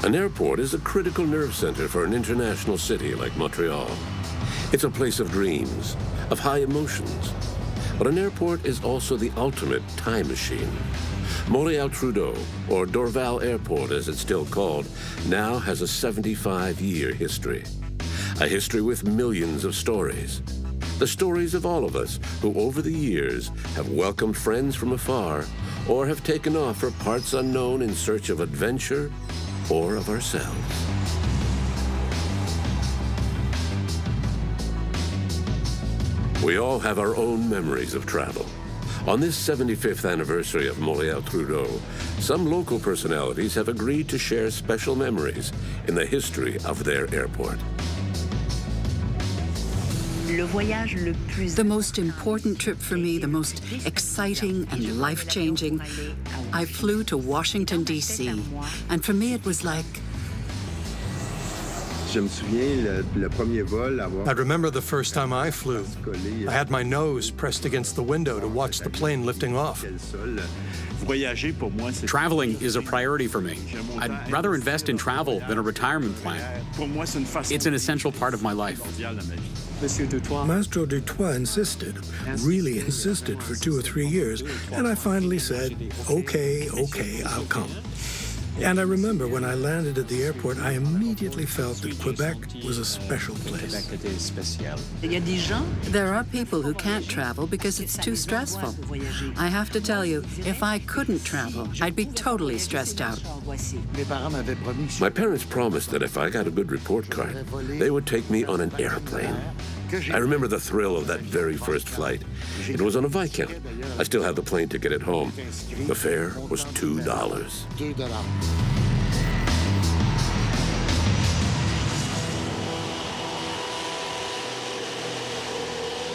An airport is a critical nerve center for an international city like Montreal. It's a place of dreams, of high emotions. But an airport is also the ultimate time machine. Montréal-Trudeau, or Dorval Airport as it's still called, now has a 75-year history. A history with millions of stories. The stories of all of us who over the years have welcomed friends from afar or have taken off for parts unknown in search of adventure or of ourselves. We all have our own memories of travel. On this 75th anniversary of Montréal-Trudeau, some local personalities have agreed to share special memories in the history of their airport. The most important trip for me, the most exciting and life-changing, I flew to Washington, D.C., and for me it was like... I remember the first time I flew. I had my nose pressed against the window to watch the plane lifting off. Traveling is a priority for me. I'd rather invest in travel than a retirement plan. It's an essential part of my life. Maestro Dutoit insisted, really insisted for 2 or 3 years, and I finally said, okay, I'll come. And I remember when I landed at the airport, I immediately felt that Quebec was a special place. There are people who can't travel because it's too stressful. I have to tell you, if I couldn't travel, I'd be totally stressed out. My parents promised that if I got a good report card, they would take me on an airplane. I remember the thrill of that very first flight. It was on a Viscount. I still have the plane ticket at home. The fare was $2.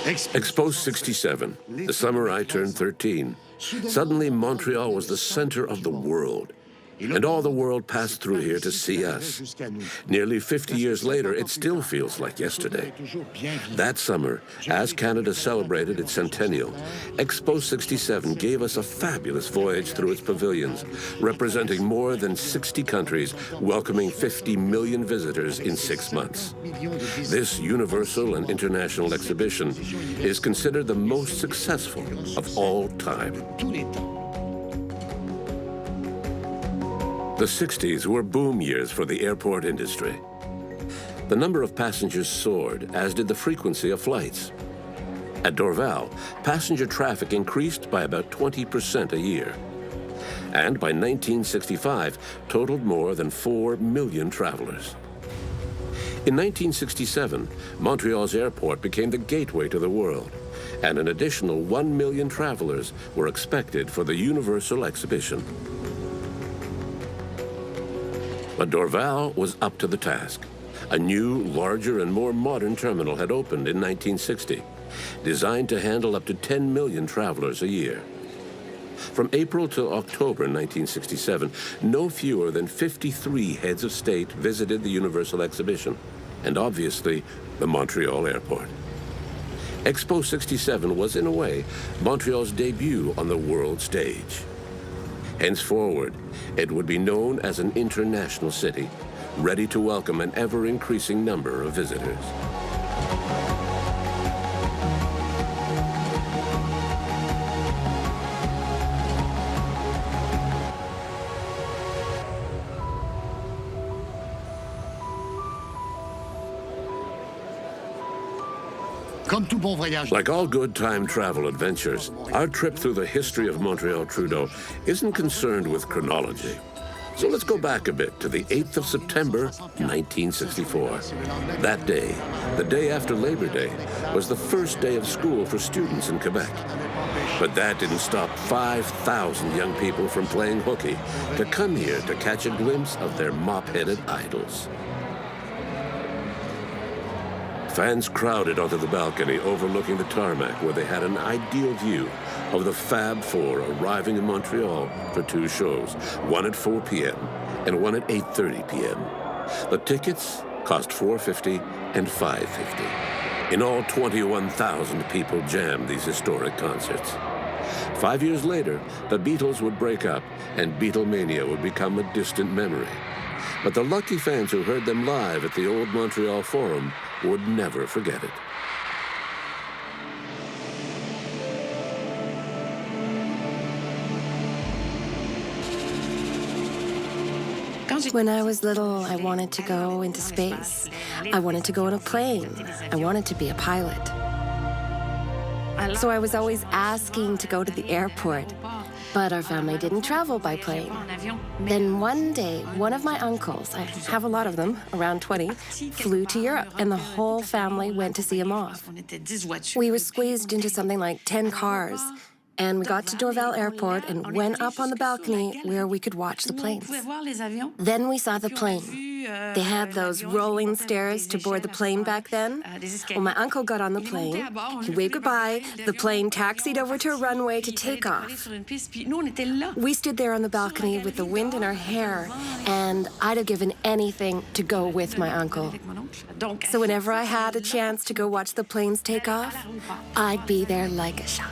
Expo 67, the summer I turned 13. Suddenly, Montreal was the center of the world. And all the world passed through here to see us. Nearly 50 years later, it still feels like yesterday. That summer, as Canada celebrated its centennial, Expo 67 gave us a fabulous voyage through its pavilions, representing more than 60 countries, welcoming 50 million visitors in 6 months. This universal and international exhibition is considered the most successful of all time. The 60s were boom years for the airport industry. The number of passengers soared, as did the frequency of flights. At Dorval, passenger traffic increased by about 20% a year, and by 1965 totaled more than 4 million travelers. In 1967, Montreal's airport became the gateway to the world, and an additional 1 million travelers were expected for the Universal Exhibition. But Dorval was up to the task. A new, larger, and more modern terminal had opened in 1960, designed to handle up to 10 million travelers a year. From April to October 1967, no fewer than 53 heads of state visited the Universal Exhibition, and obviously, the Montreal airport. Expo 67 was, in a way, Montreal's debut on the world stage. Henceforward, it would be known as an international city, ready to welcome an ever-increasing number of visitors. Like all good time travel adventures, our trip through the history of Montréal-Trudeau isn't concerned with chronology. So let's go back a bit to the 8th of September, 1964. That day, the day after Labor Day, was the first day of school for students in Quebec. But that didn't stop 5,000 young people from playing hooky to come here to catch a glimpse of their mop-headed idols. Fans crowded onto the balcony overlooking the tarmac, where they had an ideal view of the Fab Four arriving in Montreal for 2 shows, one at 4 p.m. and one at 8:30 p.m. The tickets cost $4.50 and $5.50. In all, 21,000 people jammed these historic concerts. 5 years later, the Beatles would break up and Beatlemania would become a distant memory. But the lucky fans who heard them live at the old Montreal Forum would never forget it. When I was little, I wanted to go into space. I wanted to go on a plane. I wanted to be a pilot. So I was always asking to go to the airport, but our family didn't travel by plane. Then one day, one of my uncles, I have a lot of them, around 20, flew to Europe, and the whole family went to see him off. We were squeezed into something like 10 cars. And we got to Dorval Airport and went up on the balcony where we could watch the planes. Then we saw the plane. They had those rolling stairs to board the plane back then. Well, my uncle got on the plane. He waved goodbye. The plane taxied over to a runway to take off. We stood there on the balcony with the wind in our hair, and I'd have given anything to go with my uncle. So whenever I had a chance to go watch the planes take off, I'd be there like a shot.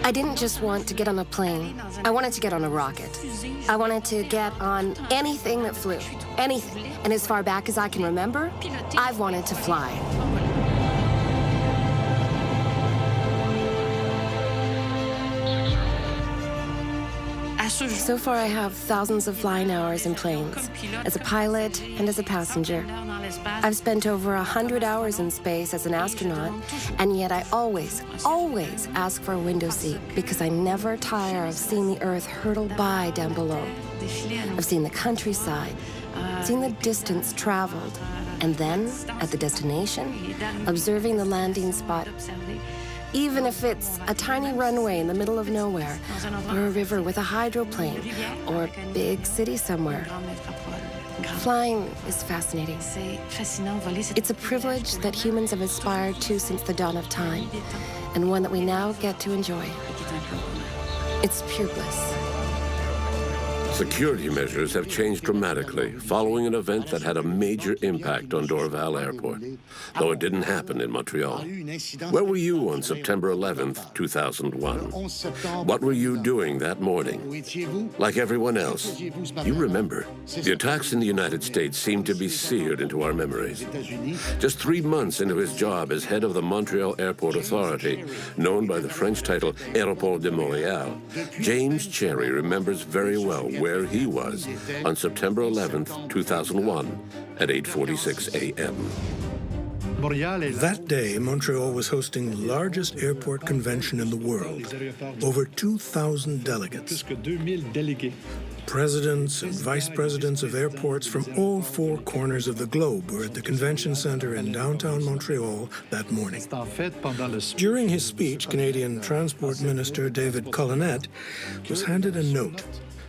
I didn't just want to get on a plane. I wanted to get on a rocket. I wanted to get on anything that flew, anything. And as far back as I can remember, I've wanted to fly. So far, I have thousands of flying hours in planes, as a pilot and as a passenger. I've spent over 100 hours in space as an astronaut, and yet I always ask for a window seat because I never tire of seeing the Earth hurtle by down below. I've seen the countryside, seen the distance traveled, and then, at the destination, observing the landing spot. Even if it's a tiny runway in the middle of nowhere, or a river with a hydroplane, or a big city somewhere. Flying is fascinating. It's a privilege that humans have aspired to since the dawn of time, and one that we now get to enjoy. It's pure bliss. Security measures have changed dramatically following an event that had a major impact on Dorval Airport, though it didn't happen in Montreal. Where were you on September 11th, 2001? What were you doing that morning? Like everyone else, you remember. The attacks in the United States seem to be seared into our memories. Just 3 months into his job as head of the Montreal Airport Authority, known by the French title Aéroport de Montréal, James Cherry remembers very well where he was on September 11th, 2001 at 8:46 a.m. That day, Montreal was hosting the largest airport convention in the world. Over 2,000 delegates. Presidents and vice presidents of airports from all 4 corners of the globe were at the convention center in downtown Montreal that morning. During his speech, Canadian Transport Minister David Collenette was handed a note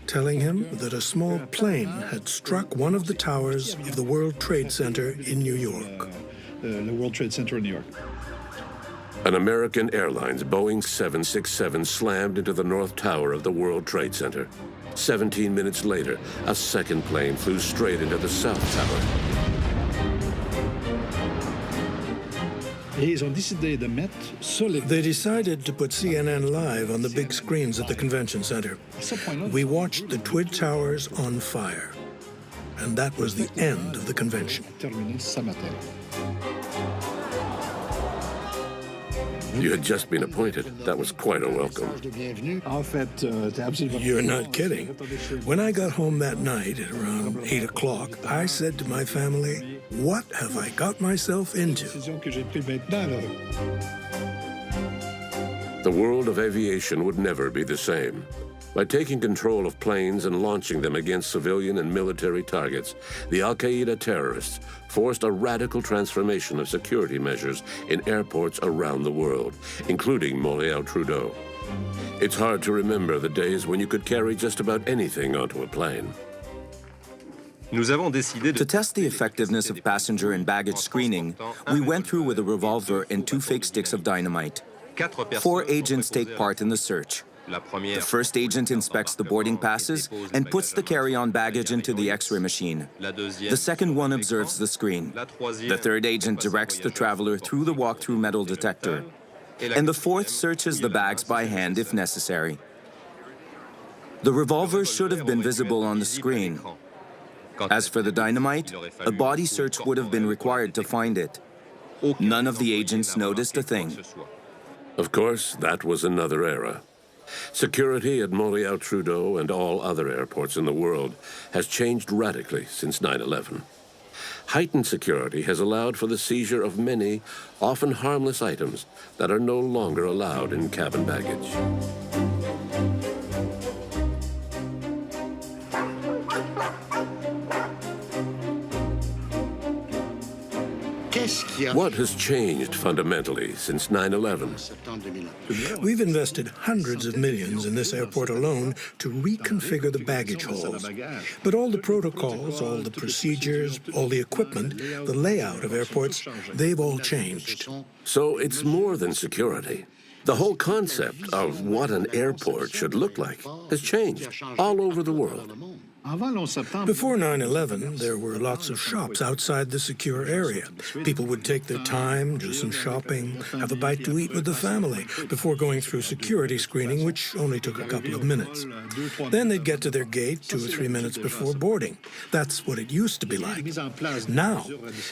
telling him that a small plane had struck one of the towers of the World Trade Center in New York. The World Trade Center in New York. An American Airlines Boeing 767 slammed into the North Tower of the World Trade Center. 17 minutes later, a second plane flew straight into the South Tower. They decided to put CNN Live on the big screens at the convention center. We watched the Twin Towers on fire. And that was the end of the convention. You had just been appointed. That was quite a welcome. You're not kidding. When I got home that night at around 8 o'clock, I said to my family, "What have I got myself into?" The world of aviation would never be the same. By taking control of planes and launching them against civilian and military targets, the Al-Qaeda terrorists forced a radical transformation of security measures in airports around the world, including Montréal-Trudeau. It's hard to remember the days when you could carry just about anything onto a plane. To test the effectiveness of passenger and baggage screening, we went through with a revolver and 2 fake sticks of dynamite. 4 agents take part in the search. The first agent inspects the boarding passes and puts the carry-on baggage into the X-ray machine. The second one observes the screen. The third agent directs the traveler through the walk-through metal detector. and the fourth searches the bags by hand if necessary. The revolver should have been visible on the screen. As for the dynamite, a body search would have been required to find it. None of the agents noticed a thing. Of course, that was another era. Security at Montréal-Trudeau and all other airports in the world has changed radically since 9/11. Heightened security has allowed for the seizure of many, often harmless items that are no longer allowed in cabin baggage. What has changed fundamentally since 9/11? We've invested hundreds of millions in this airport alone to reconfigure the baggage halls. But all the protocols, all the procedures, all the equipment, the layout of airports, they've all changed. So it's more than security. The whole concept of what an airport should look like has changed all over the world. Before 9/11, there were lots of shops outside the secure area. People would take their time, do some shopping, have a bite to eat with the family before going through security screening, which only took a couple of minutes. Then they'd get to their gate 2 or 3 minutes before boarding. That's what it used to be like. Now,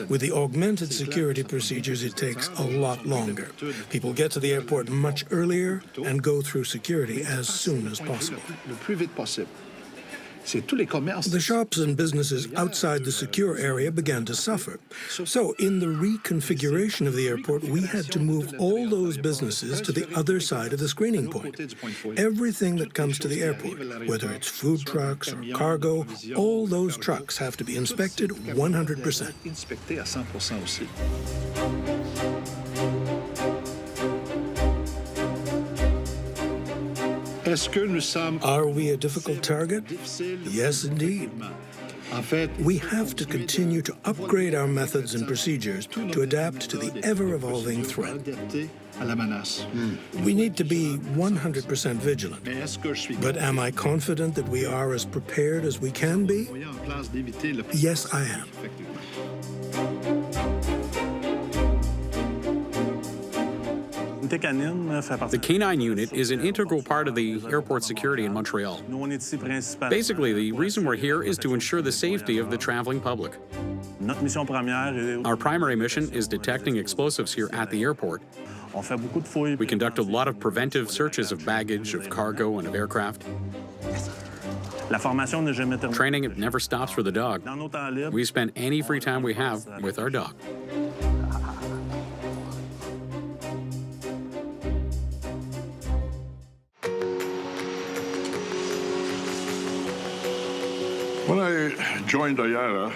with the augmented security procedures, it takes a lot longer. People get to the airport much earlier and go through security as soon as possible. The shops and businesses outside the secure area began to suffer. So in the reconfiguration of the airport, we had to move all those businesses to the other side of the screening point. Everything that comes to the airport, whether it's food trucks or cargo, all those trucks have to be inspected 100%. Are we a difficult target? Yes, indeed. We have to continue to upgrade our methods and procedures to adapt to the ever-evolving threat. We need to be 100% vigilant. But am I confident that we are as prepared as we can be? Yes, I am. The K-9 unit is an integral part of the airport security in Montreal. Basically, the reason we're here is to ensure the safety of the traveling public. Our primary mission is detecting explosives here at the airport. We conduct a lot of preventive searches of baggage, of cargo, and of aircraft. Training never stops for the dog. We spend any free time we have with our dog. When I joined IATA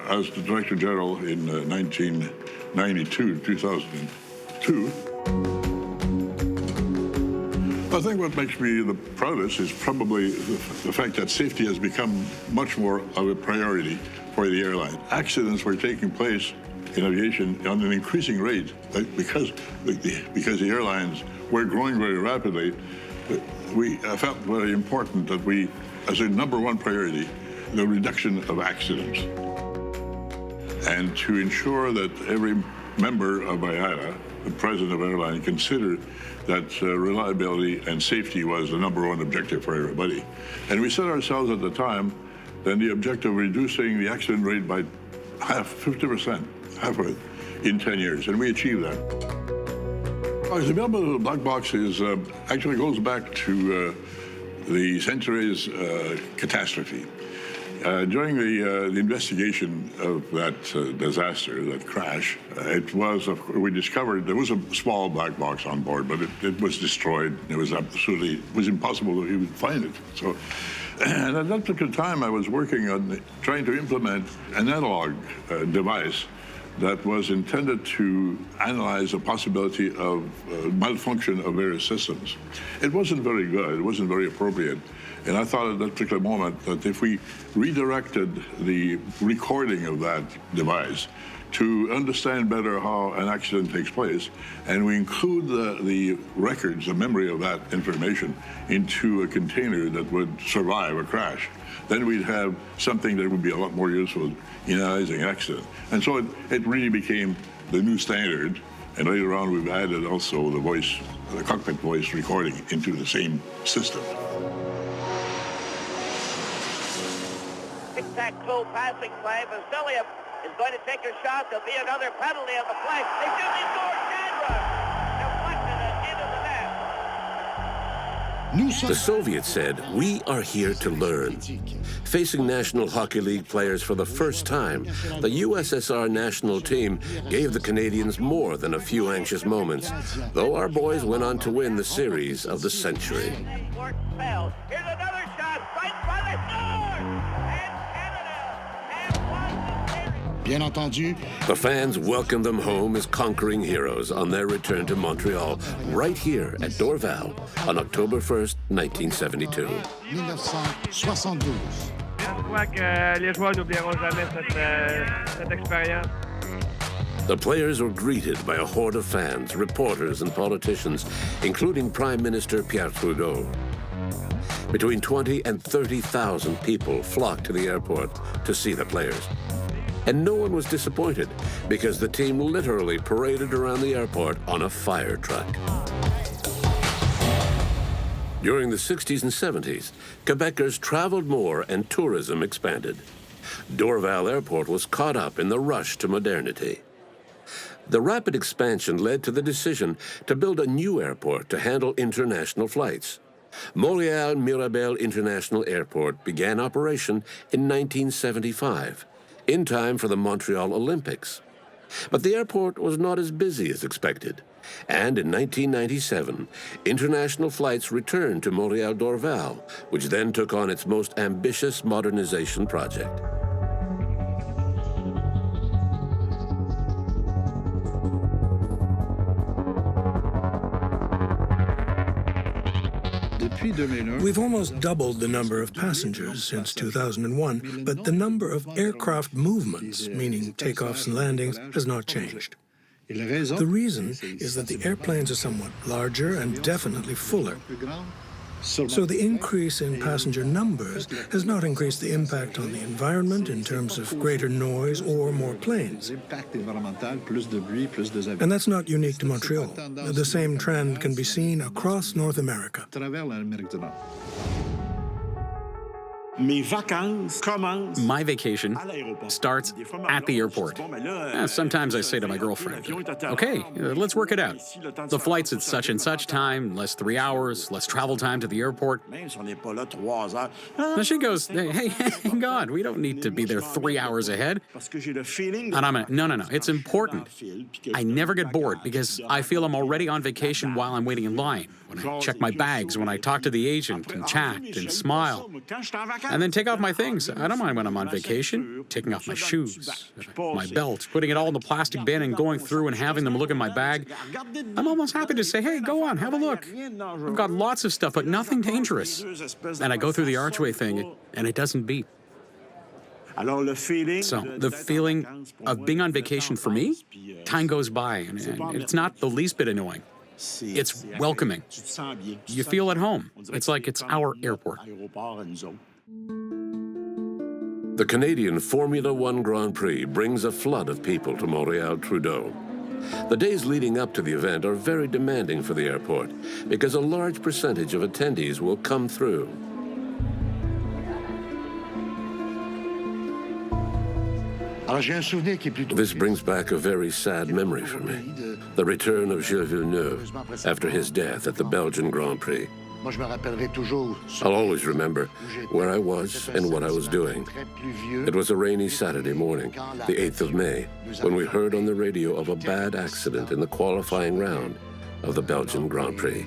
as the Director General in 2002, I think what makes me the proudest is probably the fact that safety has become much more of a priority for the airline. Accidents were taking place in aviation on an increasing rate because the airlines were growing very rapidly. We felt very important that we, as a #1 priority, the reduction of accidents, and to ensure that every member of IATA, the president of airline, considered that reliability and safety was the #1 objective for everybody. And we set ourselves at the time then the objective of reducing the accident rate by 50%, half of it, in 10 years, and we achieved that. The development of the black box actually goes back to the Century's catastrophe. During the investigation of that disaster, that crash, we discovered there was a small black box on board, but it was destroyed. It was impossible to even find it. So, and at that particular time, I was working on trying to implement an analog device that was intended to analyze the possibility of malfunction of various systems. It wasn't very good. It wasn't very appropriate. And I thought at that particular moment that if we redirected the recording of that device to understand better how an accident takes place, and we include the records, the memory of that information into a container that would survive a crash, then we'd have something that would be a lot more useful in analyzing an accident. And so it really became the new standard And later on, we've added also the voice, the cockpit voice recording into the same system. Tic-tac-toe passing play. Vassiliev is going to take a shot. There'll be another penalty on the play. They do score. Chandra deflected it into the net. The Soviets said, "We are here to learn." Facing National Hockey League players for the first time, the USSR national team gave the Canadians more than a few anxious moments, though our boys went on to win the series of the century. Here's another shot. Right in front. They score! And Canada has won the series. Bien entendu. The fans welcomed them home as conquering heroes on their return to Montreal, right here at Dorval on October 1st, 1972. 1972. Je crois que les joueurs n'oublieront jamais cette expérience. The players were greeted by a horde of fans, reporters, and politicians, including Prime Minister Pierre Trudeau. Between 20 and 30,000 people flocked to the airport to see the players. And no one was disappointed because the team literally paraded around the airport on a fire truck. During the 60s and 70s, Quebecers traveled more and tourism expanded. Dorval Airport was caught up in the rush to modernity. The rapid expansion led to the decision to build a new airport to handle international flights. Montréal-Mirabel International Airport began operation in 1975, in time for the Montreal Olympics. But the airport was not as busy as expected. And in 1997, international flights returned to Montréal-Dorval, which then took on its most ambitious modernization project. We've almost doubled the number of passengers since 2001, but the number of aircraft movements, meaning takeoffs and landings, has not changed. The reason is that the airplanes are somewhat larger and definitely fuller. So the increase in passenger numbers has not increased the impact on the environment in terms of greater noise or more planes. And that's not unique to Montreal. The same trend can be seen across North America. My vacation starts at the airport. Sometimes I say to my girlfriend, okay, let's work it out. The flight's at such and such time, less 3 hours, less travel time to the airport. And she goes, hey, hang on, we don't need to be there 3 hours ahead. And I'm like, no, it's important. I never get bored because I feel I'm already on vacation while I'm waiting in line. When I check my bags, when I talk to the agent and chat and smile. And then take off my things. I don't mind when I'm on vacation, taking off my shoes, my belt, putting it all in the plastic bin and going through and having them look in my bag. I'm almost happy to say, hey, go on, have a look. I've got lots of stuff, but nothing dangerous. And I go through the archway thing, and it doesn't beep. So the feeling of being on vacation for me, time goes by, and it's not the least bit annoying. It's welcoming. You feel at home. It's like it's our airport. The Canadian Formula One Grand Prix brings a flood of people to Montréal-Trudeau. The days leading up to the event are very demanding for the airport because a large percentage of attendees will come through. This brings back a very sad memory for me. The return of Gilles Villeneuve after his death at the Belgian Grand Prix. I'll always remember where I was and what I was doing. It was a rainy Saturday morning, the 8th of May, when we heard on the radio of a bad accident in the qualifying round of the Belgian Grand Prix.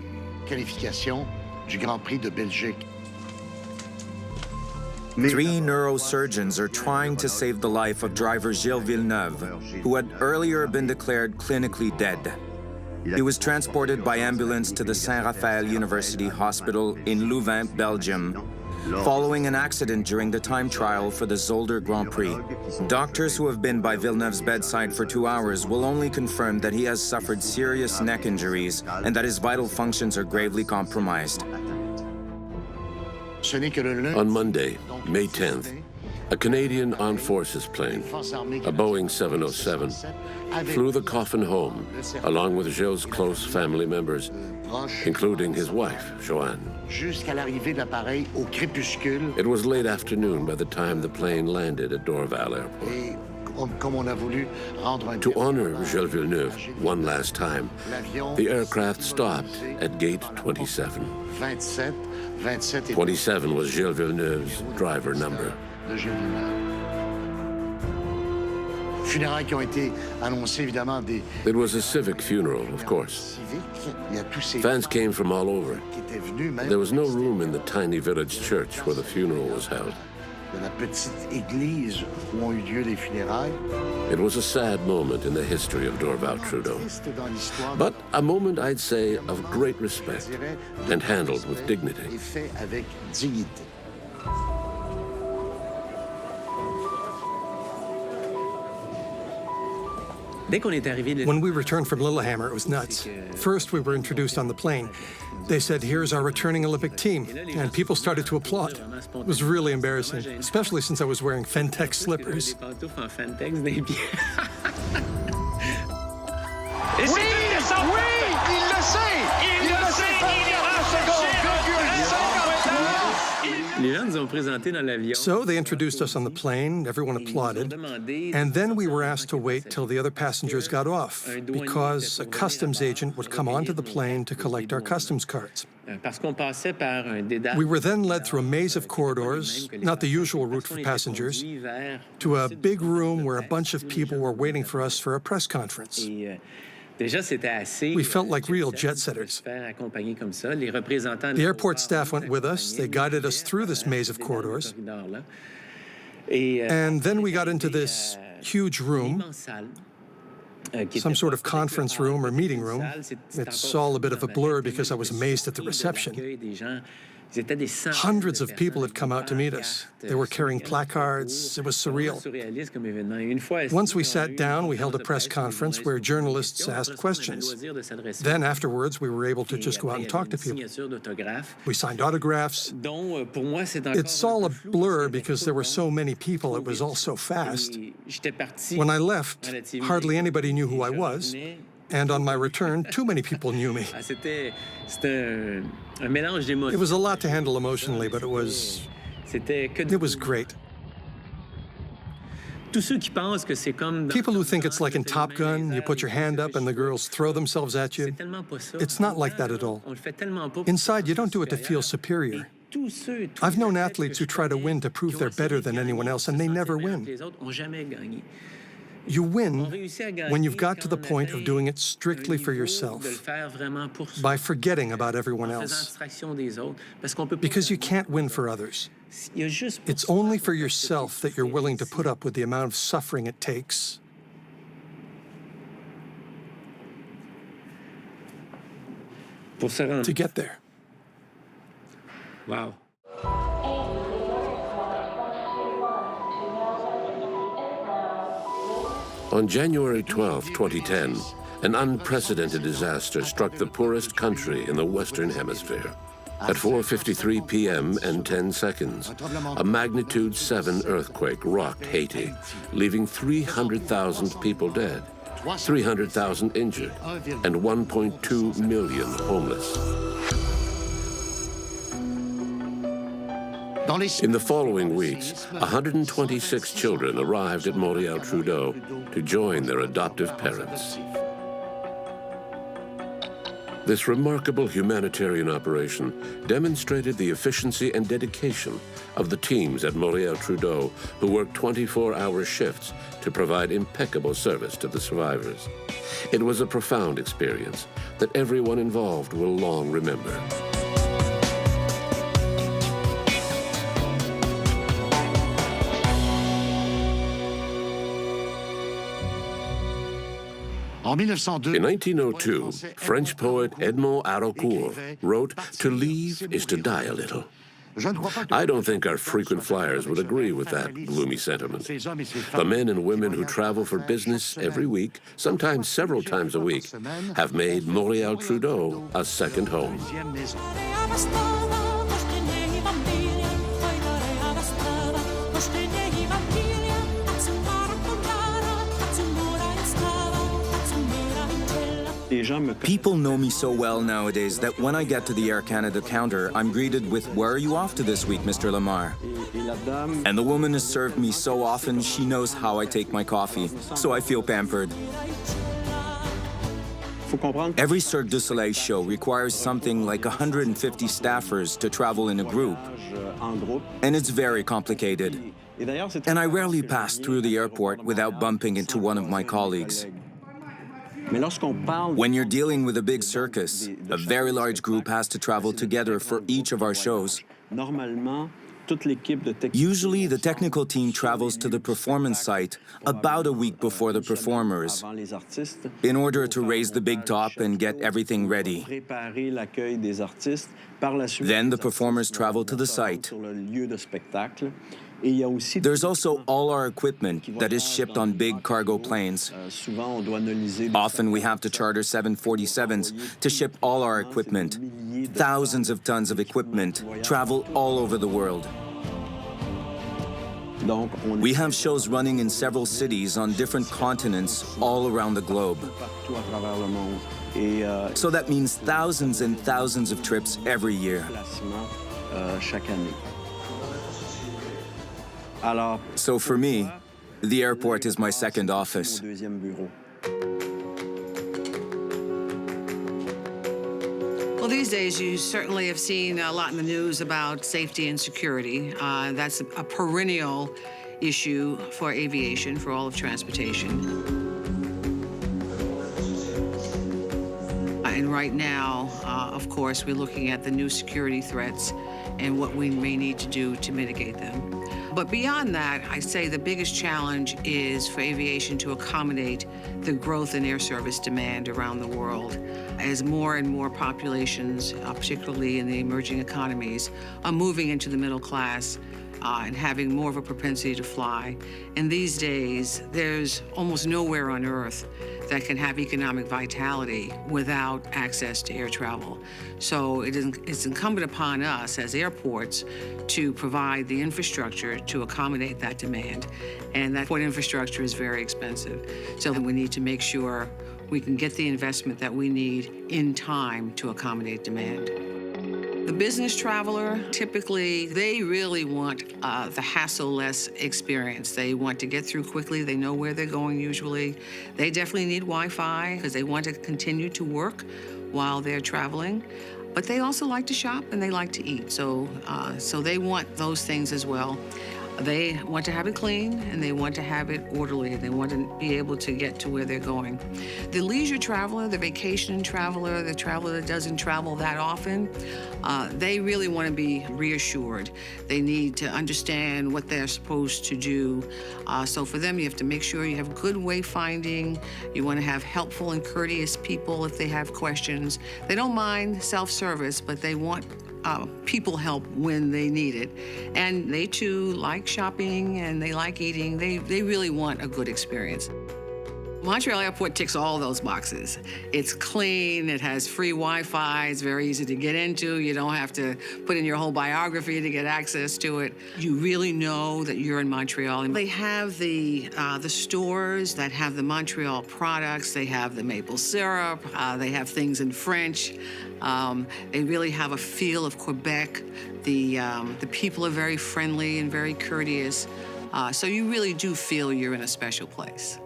Three neurosurgeons are trying to save the life of driver Gilles Villeneuve, who had earlier been declared clinically dead. He was transported by ambulance to the Saint-Raphael University Hospital in Louvain, Belgium, following an accident during the time trial for the Zolder Grand Prix. Doctors who have been by Villeneuve's bedside for 2 hours will only confirm that he has suffered serious neck injuries and that his vital functions are gravely compromised. On Monday, May 10th, A Canadian Armed Forces plane, a Boeing 707, flew the coffin home, along with Gilles' close family members, including his wife, Joanne. It was late afternoon by the time the plane landed at Dorval Airport. To honor Gilles Villeneuve one last time, the aircraft stopped at gate 27. 27 was Gilles Villeneuve's driver number. It was a civic funeral, of course. Fans came from all over. There was no room in the tiny village church where the funeral was held. It was a sad moment in the history of Montréal-Trudeau, but a moment, I'd say, of great respect and handled with dignity. When we returned from Lillehammer, it was nuts. First, we were introduced on the plane. They said, "Here's our returning Olympic team," and people started to applaud. It was really embarrassing, especially since I was wearing Fentex slippers. So they introduced us on the plane, everyone applauded, and then we were asked to wait till the other passengers got off, because a customs agent would come onto the plane to collect our customs cards. We were then led through a maze of corridors, not the usual route for passengers, to a big room where a bunch of people were waiting for us for a press conference. We felt like real jet-setters. The airport staff went with us. They guided us through this maze of corridors. And then we got into this huge room, some sort of conference room or meeting room. It's all a bit of a blur because I was amazed at the reception. Hundreds of people had come out to meet us. They were carrying placards. It was surreal. Once we sat down, we held a press conference where journalists asked questions. Then afterwards, we were able to just go out and talk to people. We signed autographs. It's all a blur because there were so many people. It was all so fast. When I left, hardly anybody knew who I was. And on my return, too many people knew me. It was a lot to handle emotionally, but it was great. People who think it's like in Top Gun, you put your hand up and the girls throw themselves at you. It's not like that at all. Inside, you don't do it to feel superior. I've known athletes who try to win to prove they're better than anyone else, and they never win. You win when you've got to the point of doing it strictly for yourself, by forgetting about everyone else, because you can't win for others. It's only for yourself that you're willing to put up with the amount of suffering it takes. To get there. Wow. On January 12, 2010, an unprecedented disaster struck the poorest country in the Western Hemisphere. At 4:53 p.m. and 10 seconds, a magnitude 7 earthquake rocked Haiti, leaving 300,000 people dead, 300,000 injured, and 1.2 million homeless. In the following weeks, 126 children arrived at Montréal-Trudeau to join their adoptive parents. This remarkable humanitarian operation demonstrated the efficiency and dedication of the teams at Montréal-Trudeau who worked 24-hour shifts to provide impeccable service to the survivors. It was a profound experience that everyone involved will long remember. In 1902, French poet Edmond Haraucourt wrote, "To leave is to die a little." I don't think our frequent flyers would agree with that gloomy sentiment. The men and women who travel for business every week, sometimes several times a week, have made Montréal-Trudeau a second home. People know me so well nowadays that when I get to the Air Canada counter, I'm greeted with, "Where are you off to this week, Mr. Lamar?" And the woman has served me so often, she knows how I take my coffee, so I feel pampered. Every Cirque du Soleil show requires something like 150 staffers to travel in a group, and it's very complicated. And I rarely pass through the airport without bumping into one of my colleagues. When you're dealing with a big circus, a very large group has to travel together for each of our shows. Usually, the technical team travels to the performance site about a week before the performers in order to raise the big top and get everything ready. Then the performers travel to the site. There's also all our equipment that is shipped on big cargo planes. Often we have to charter 747s to ship all our equipment. Thousands of tons of equipment travel all over the world. We have shows running in several cities on different continents all around the globe. So that means thousands and thousands of trips every year. So for me, the airport is my second office. Well, these days, you certainly have seen a lot in the news about safety and security. That's a perennial issue for aviation, for all of transportation. And right now, of course, we're looking at the new security threats and what we may need to do to mitigate them. But beyond that, I say the biggest challenge is for aviation to accommodate the growth in air service demand around the world as more and more populations, particularly in the emerging economies, are moving into the middle class and having more of a propensity to fly. And these days, there's almost nowhere on Earth that can have economic vitality without access to air travel. So it's incumbent upon us as airports to provide the infrastructure to accommodate that demand. And that port infrastructure is very expensive. So we need to make sure we can get the investment that we need in time to accommodate demand. The business traveler, typically, they really want the hassle-less experience. They want to get through quickly. They know where they're going usually. They definitely need Wi-Fi because they want to continue to work while they're traveling. But they also like to shop and they like to eat. So they want those things as well. They want to have it clean and they want to have it orderly. They want to be able to get to where they're going. The leisure traveler, the vacation traveler, the traveler that doesn't travel that often, they really want to be reassured. They need to understand what they're supposed to do. So for them, you have to make sure you have good wayfinding. You want to have helpful and courteous people if they have questions. They don't mind self-service, but they want people help when they need it. And they too like shopping and they like eating. They really want a good experience. Montreal Airport ticks all those boxes. It's clean, it has free Wi-Fi, it's very easy to get into. You don't have to put in your whole biography to get access to it. You really know that you're in Montreal. And they have the stores that have the Montreal products. They have the maple syrup. They have things in French. They really have a feel of Quebec. The people are very friendly and very courteous. So you really do feel you're in a special place.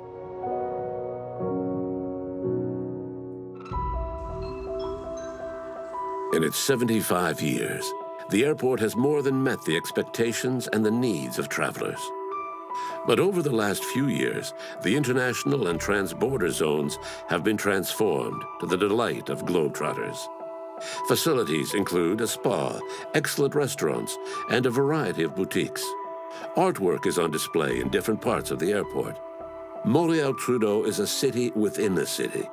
In its 75 years, the airport has more than met the expectations and the needs of travelers. But over the last few years, the international and transborder zones have been transformed to the delight of globetrotters. Facilities include a spa, excellent restaurants, and a variety of boutiques. Artwork is on display in different parts of the airport. Montréal-Trudeau is a city within a city.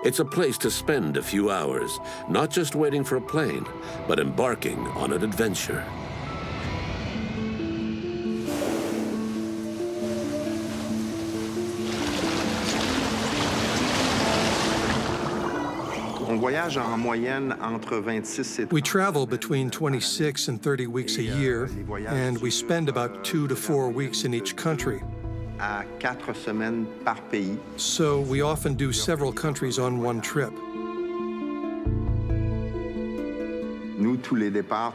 It's a place to spend a few hours, not just waiting for a plane, but embarking on an adventure. We travel between 26 and 30 weeks a year, and we spend about 2 to 4 weeks in each country. So we often do several countries on one trip.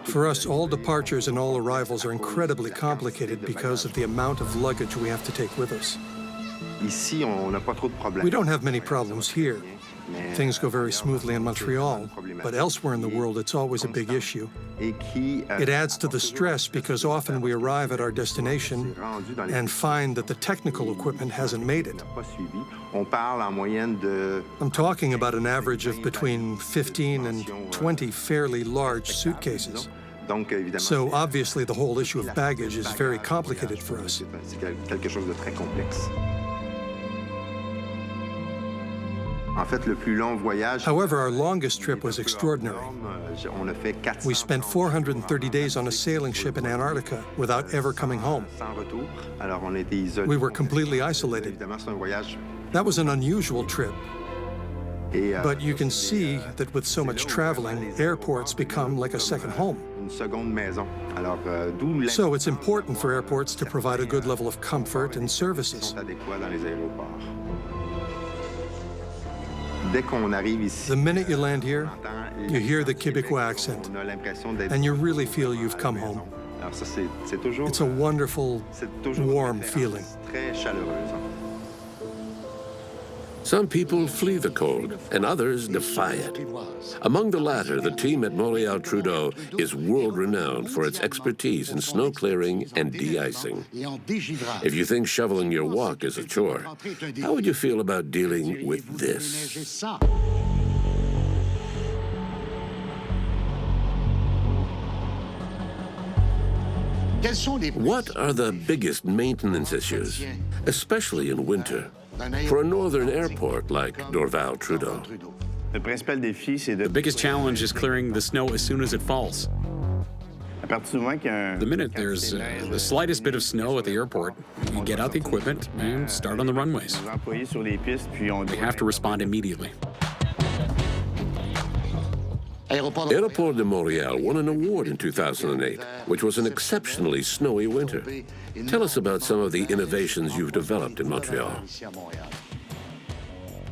For us, all departures and all arrivals are incredibly complicated because of the amount of luggage we have to take with us. We don't have many problems here. Things go very smoothly in Montreal, but elsewhere in the world, it's always a big issue. It adds to the stress because often we arrive at our destination and find that the technical equipment hasn't made it. I'm talking about an average of between 15 and 20 fairly large suitcases. So obviously the whole issue of baggage is very complicated for us. However, our longest trip was extraordinary. We spent 430 days on a sailing ship in Antarctica without ever coming home. We were completely isolated. That was an unusual trip. But you can see that with so much traveling, airports become like a second home. So it's important for airports to provide a good level of comfort and services. The minute you land here, you hear the Québécois accent, and you really feel you've come home. It's a wonderful, warm feeling. Some people flee the cold, and others defy it. Among the latter, the team at Montréal-Trudeau is world-renowned for its expertise in snow clearing and de-icing. If you think shoveling your walk is a chore, how would you feel about dealing with this? What are the biggest maintenance issues, especially in winter, for a northern airport like Montréal-Trudeau? The biggest challenge is clearing the snow as soon as it falls. The minute there's the slightest bit of snow at the airport, you get out the equipment and start on the runways. We have to respond immediately. Aéroport de Montréal won an award in 2008, which was an exceptionally snowy winter. Tell us about some of the innovations you've developed in Montreal.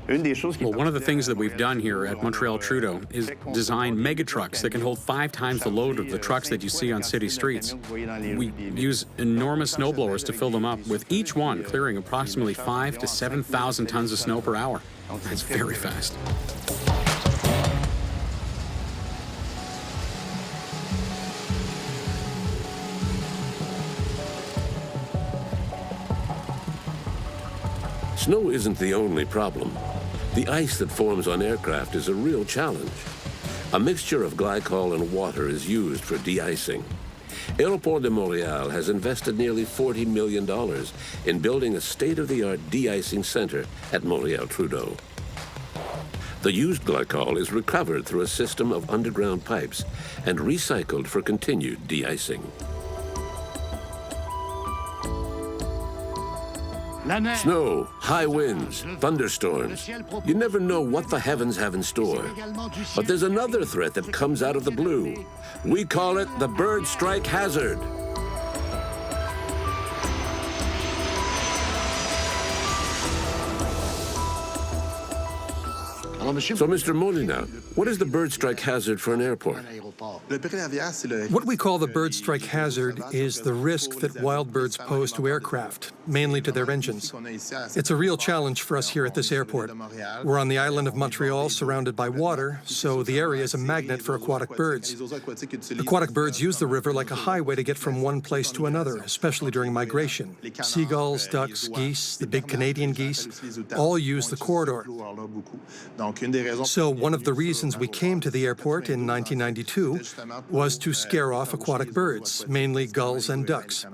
Well, one of the things that we've done here at Montréal-Trudeau is design mega trucks that can hold 5 times the load of the trucks that you see on city streets. We use enormous snowblowers to fill them up, with each one clearing approximately 5,000 to 7,000 tons of snow per hour. That's very fast. Snow isn't the only problem. The ice that forms on aircraft is a real challenge. A mixture of glycol and water is used for de-icing. Aéroport de Montréal has invested nearly $40 million in building a state-of-the-art de-icing center at Montréal-Trudeau. The used glycol is recovered through a system of underground pipes and recycled for continued de-icing. Snow, high winds, thunderstorms. You never know what the heavens have in store. But there's another threat that comes out of the blue. We call it the bird strike hazard. So, Mr. Molina, what is the bird strike hazard for an airport? What we call the bird strike hazard is the risk that wild birds pose to aircraft, mainly to their engines. It's a real challenge for us here at this airport. We're on the island of Montreal, surrounded by water, so the area is a magnet for aquatic birds. Aquatic birds use the river like a highway to get from one place to another, especially during migration. Seagulls, ducks, geese, the big Canadian geese, all use the corridor. So one of the reasons we came to the airport in 1992 was to scare off aquatic birds, mainly gulls and ducks.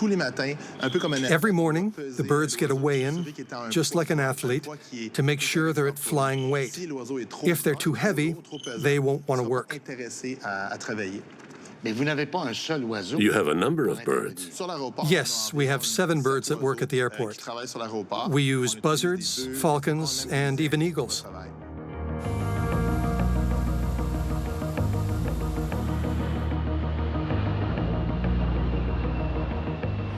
Every morning, the birds get a weigh-in, just like an athlete, to make sure they're at flying weight. If they're too heavy, they won't want to work. You have a number of birds. Yes, we have 7 birds that work at the airport. We use buzzards, falcons, and even eagles.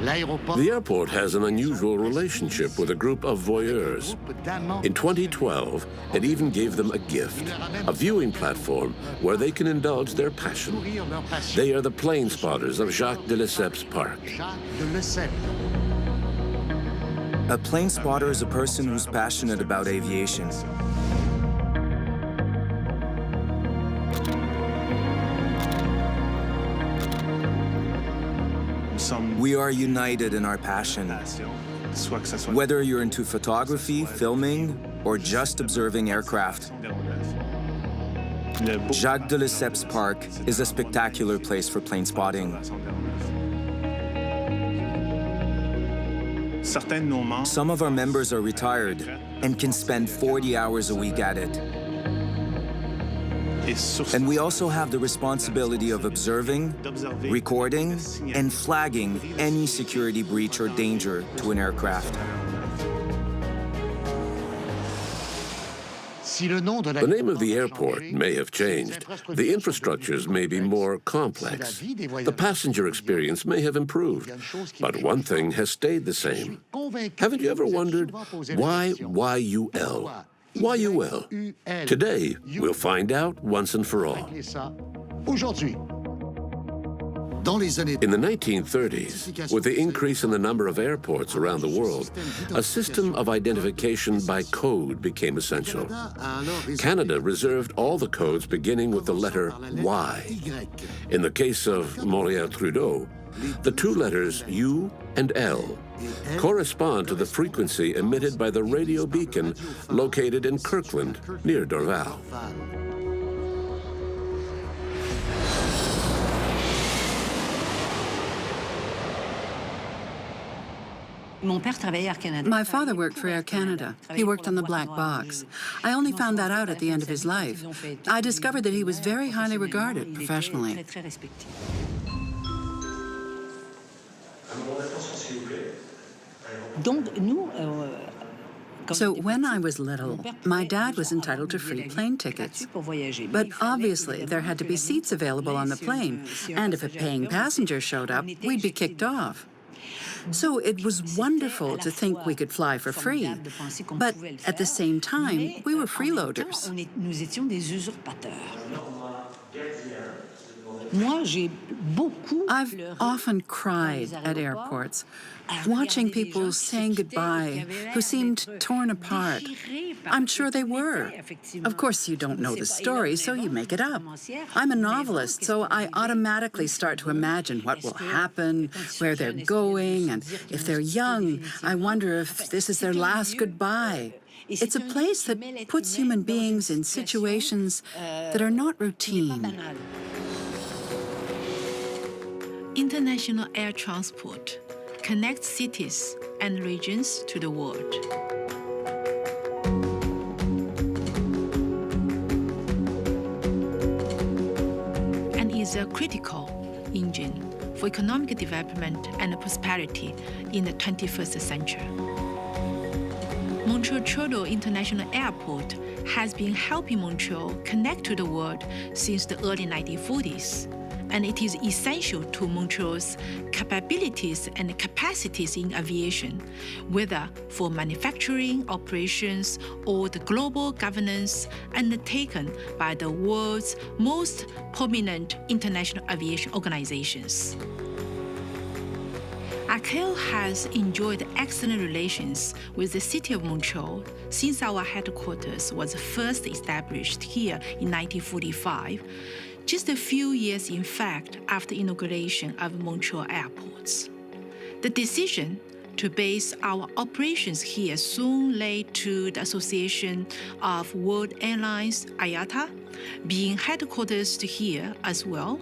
The airport has an unusual relationship with a group of voyeurs. In 2012, it even gave them a gift, a viewing platform where they can indulge their passion. They are the plane spotters of Jacques de Lesseps Park. A plane spotter is a person who's passionate about aviation. We are united in our passion. Whether you're into photography, filming, or just observing aircraft, Jacques de Lesseps Park is a spectacular place for plane spotting. Some of our members are retired and can spend 40 hours a week at it. And we also have the responsibility of observing, recording, and flagging any security breach or danger to an aircraft. The name of the airport may have changed. The infrastructures may be more complex. The passenger experience may have improved. But one thing has stayed the same. Haven't you ever wondered why YUL? YUL. Today, we'll find out once and for all. In the 1930s, with the increase in the number of airports around the world, a system of identification by code became essential. Canada reserved all the codes beginning with the letter Y. In the case of Montréal-Trudeau, the two letters U and L correspond to the frequency emitted by the radio beacon located in Kirkland, near Dorval. My father worked for Air Canada. He worked on the black box. I only found that out at the end of his life. I discovered that he was very highly regarded professionally. So when I was little, my dad was entitled to free plane tickets. But obviously, there had to be seats available on the plane, and if a paying passenger showed up, we'd be kicked off. So it was wonderful to think we could fly for free, but at the same time, we were freeloaders. I've often cried at airports, watching people saying goodbye who seemed torn apart. I'm sure they were. Of course, you don't know the story, so you make it up. I'm a novelist, so I automatically start to imagine what will happen, where they're going, and if they're young, I wonder if this is their last goodbye. It's a place that puts human beings in situations that are not routine. International air transport connects cities and regions to the world. And is a critical engine for economic development and prosperity in the 21st century. Montreal-Trudeau International Airport has been helping Montreal connect to the world since the early 1940s. And it is essential to Montreal's capabilities and capacities in aviation, whether for manufacturing operations or the global governance undertaken by the world's most prominent international aviation organizations. ACAL has enjoyed excellent relations with the city of Montreal since our headquarters was first established here in 1945. Just a few years, in fact, after inauguration of Montreal airports. The decision to base our operations here soon led to the Association of World Airlines, IATA, being headquartered here as well,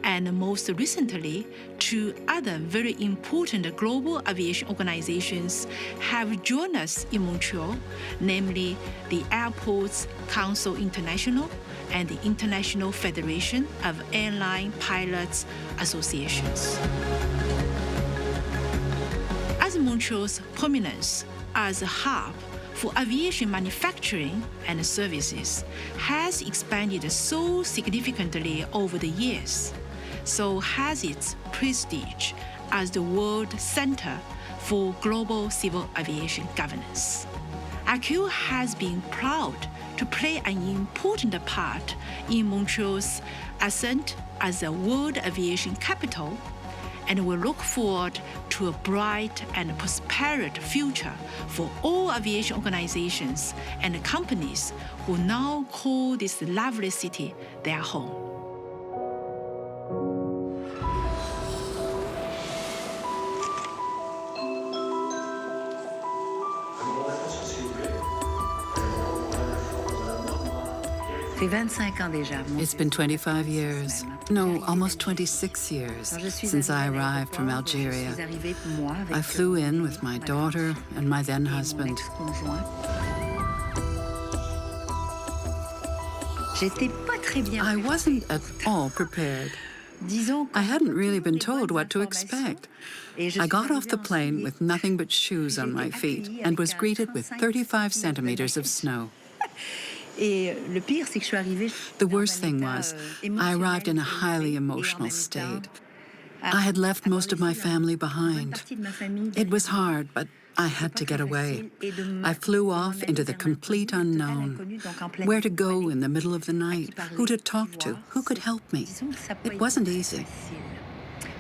and most recently, two other very important global aviation organizations have joined us in Montreal, namely the Airports Council International and the International Federation of Airline Pilots Associations. As Montreal's prominence as a hub for aviation manufacturing and services has expanded so significantly over the years, so has its prestige as the world center for global civil aviation governance. ACU has been proud to play an important part in Montreal's ascent as a world aviation capital, and we look forward to a bright and prosperous future for all aviation organizations and companies who now call this lovely city their home. It's been 25 years, no, almost 26 years since I arrived from Algeria. I flew in with my daughter and my then husband. I wasn't at all prepared. I hadn't really been told what to expect. I got off the plane with nothing but shoes on my feet and was greeted with 35 centimeters of snow. The worst thing was, I arrived in a highly emotional state. I had left most of my family behind. It was hard, but I had to get away. I flew off into the complete unknown. Where to go in the middle of the night, who to talk to, who could help me. It wasn't easy.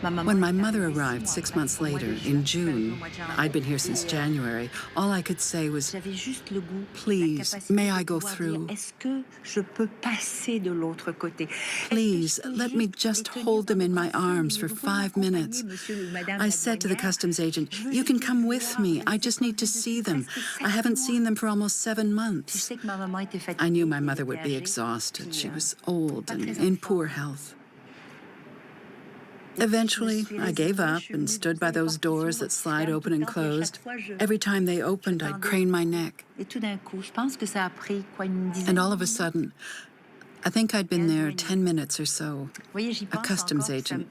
When my mother arrived 6 months later, in June, I'd been here since January, all I could say was, "Please, may I go through? Please, let me just hold them in my arms for 5 minutes." I said to the customs agent, "You can come with me. I just need to see them. I haven't seen them for almost 7 months." I knew my mother would be exhausted. She was old and in poor health. Eventually, I gave up and stood by those doors that slide open and closed. Every time they opened, I'd crane my neck. And all of a sudden, I think I'd been there 10 minutes or so. A customs agent.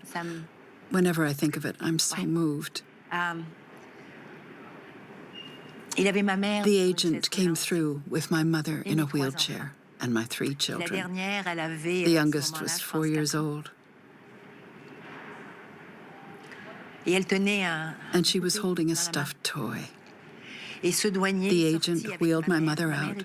Whenever I think of it, I'm so moved. The agent came through with my mother in a wheelchair and my 3 children. The youngest was 4 years old. And she was holding a stuffed toy. The agent wheeled my mother out.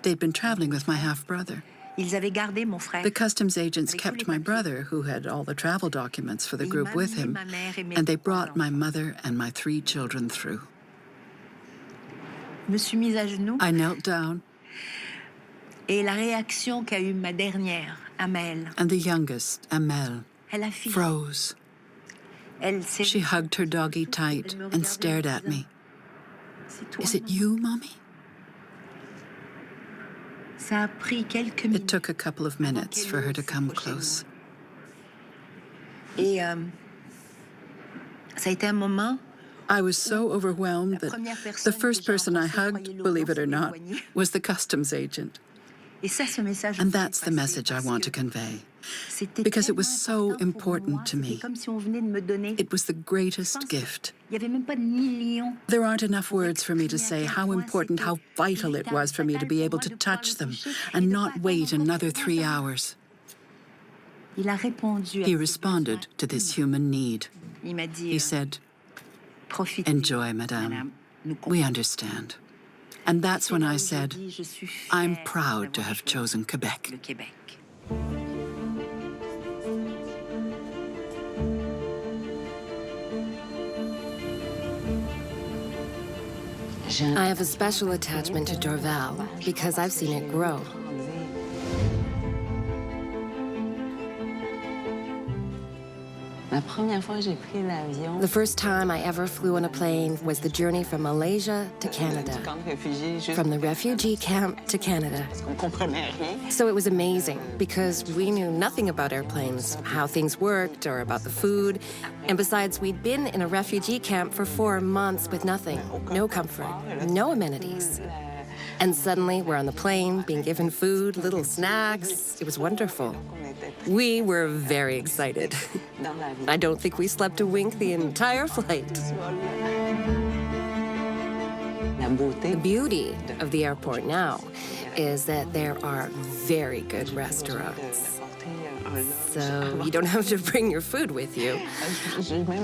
They'd been traveling with my half-brother. The customs agents kept my brother, who had all the travel documents for the group with him, and they brought my mother and my 3 children through. I knelt down. And the youngest, Amel, froze. She hugged her doggy tight and stared at me. "Is it you, Mommy?" It took a couple of minutes for her to come close. I was so overwhelmed that the first person I hugged, believe it or not, was the customs agent. And that's the message I want to convey, because it was so important to me. It was the greatest gift. There aren't enough words for me to say how important, how vital it was for me to be able to touch them and not wait another 3 hours. He responded to this human need. He said, "Enjoy, Madame. We understand." And that's when I said, "I'm proud to have chosen Quebec." I have a special attachment to Dorval because I've seen it grow. The first time I ever flew on a plane was the journey from Malaysia to Canada, from the refugee camp to Canada. So it was amazing because we knew nothing about airplanes, how things worked, or about the food. And besides, we'd been in a refugee camp for 4 months with nothing, no comfort, no amenities. And suddenly we're on the plane, being given food, little snacks. It was wonderful. We were very excited. I don't think we slept a wink the entire flight. The beauty of the airport now is that there are very good restaurants. so you don't have to bring your food with you.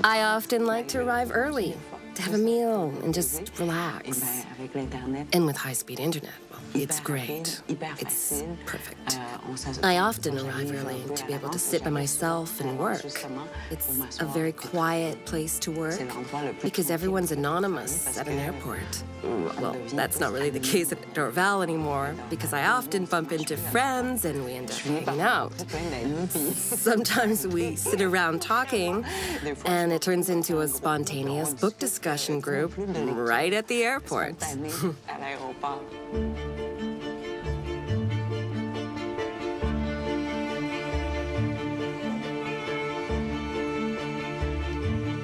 I often like to arrive early, to have a meal and just relax. And with high-speed internet, well, it's great. It's perfect. I often arrive early to be able to sit by myself and work. It's a very quiet place to work because everyone's anonymous at an airport. Well, that's not really the case at Dorval anymore because I often bump into friends and we end up hanging out. Sometimes we sit around talking and it turns into a spontaneous book discussion group right at the airport.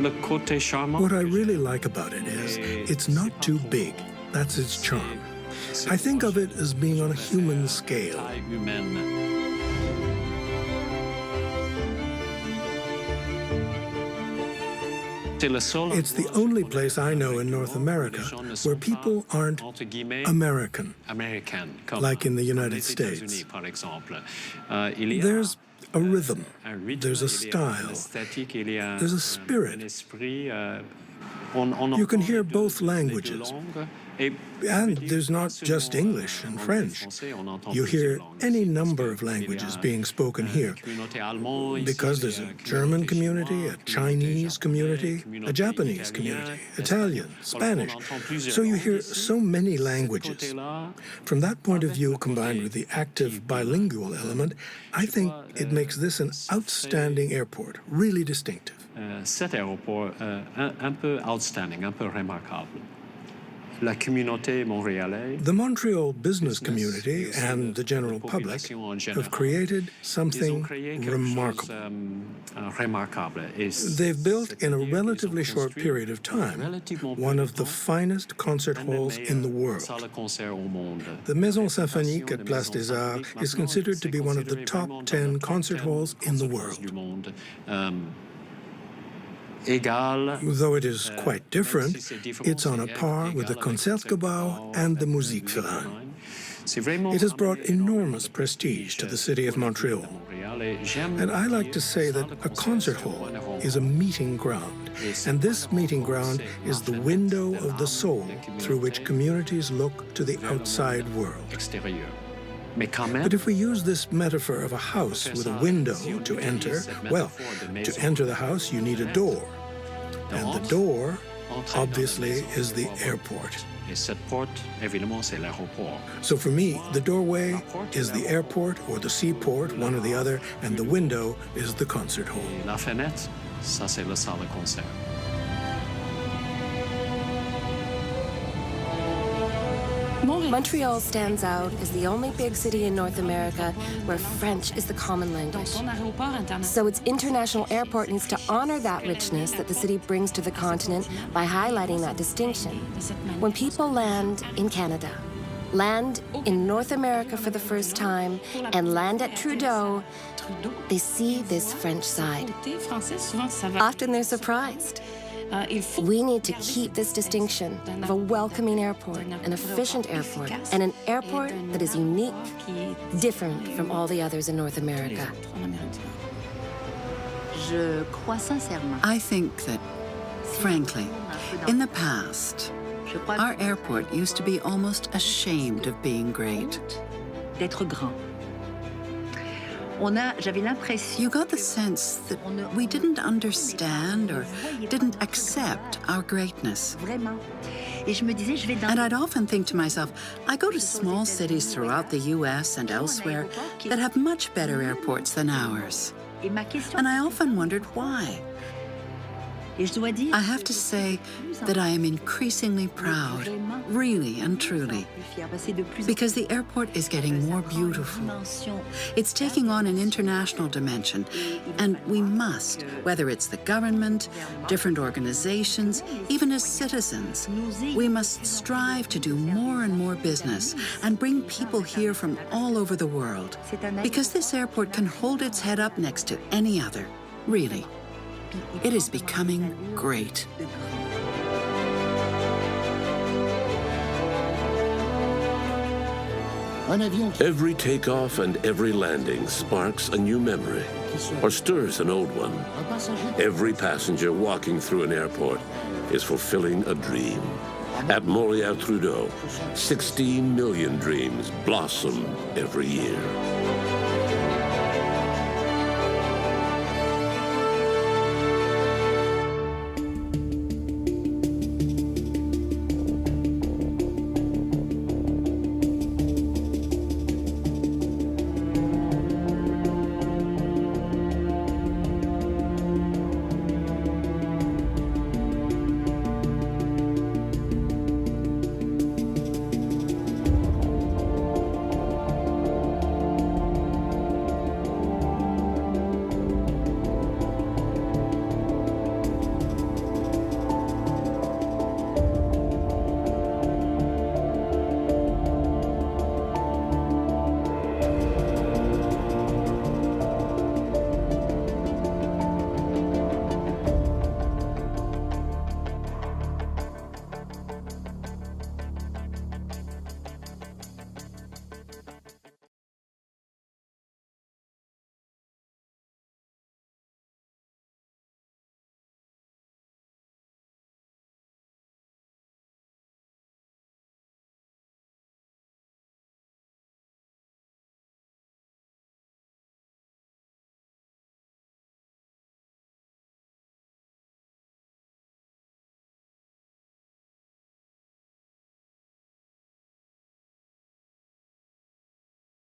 What I really like about it is it's not too big. That's its charm. I think of it as being on a human scale. It's the only place I know in North America where people aren't American, like in the United States. There's a rhythm, there's a style, there's a spirit. You can hear both languages. And there's not just English and French. You hear any number of languages being spoken here because there's a German community, a Chinese community, a Japanese community, Italian, Spanish. So you hear so many languages. From that point of view, combined with the active bilingual element, I think it makes this an outstanding airport, really distinctive. Cet aéroport un peu outstanding, un peu remarquable. La communauté montréalaise, the Montreal business community and the general public have created something remarkable. They've built in a relatively short period of time one of the finest concert halls in the world. The Maison Symphonique at Place des Arts is considered to be one of the top 10 concert halls in the world. Though it is quite different, it's on a par with the Concertgebouw and the Musikverein. It has brought enormous prestige to the city of Montreal. And I like to say that a concert hall is a meeting ground, and this meeting ground is the window of the soul through which communities look to the outside world. But if we use this metaphor of a house with a window to enter, well, to enter the house, you need a door. And the door, obviously, is the airport. So for me, the doorway is the airport or the seaport, one or the other, and the window is the concert hall. La fenêtre, ça c'est la salle de concert. Montreal stands out as the only big city in North America where French is the common language. So its international airport needs to honor that richness that the city brings to the continent by highlighting that distinction. When people land in Canada, land in North America for the first time, and land at Trudeau, they see this French side. Often they're surprised. We need to keep this distinction of a welcoming airport, an efficient airport, and an airport that is unique, different from all the others in North America. I think that, frankly, in the past, our airport used to be almost ashamed of being great. You got the sense that we didn't understand or didn't accept our greatness. And I'd often think to myself, I go to small cities throughout the US and elsewhere that have much better airports than ours. And I often wondered why. I have to say that I am increasingly proud, really and truly, because the airport is getting more beautiful. It's taking on an international dimension, and we must, whether it's the government, different organizations, even as citizens, we must strive to do more and more business and bring people here from all over the world, because this airport can hold its head up next to any other, really. It is becoming great. Every takeoff and every landing sparks a new memory or stirs an old one. Every passenger walking through an airport is fulfilling a dream. At Montréal-Trudeau, 16 million dreams blossom every year.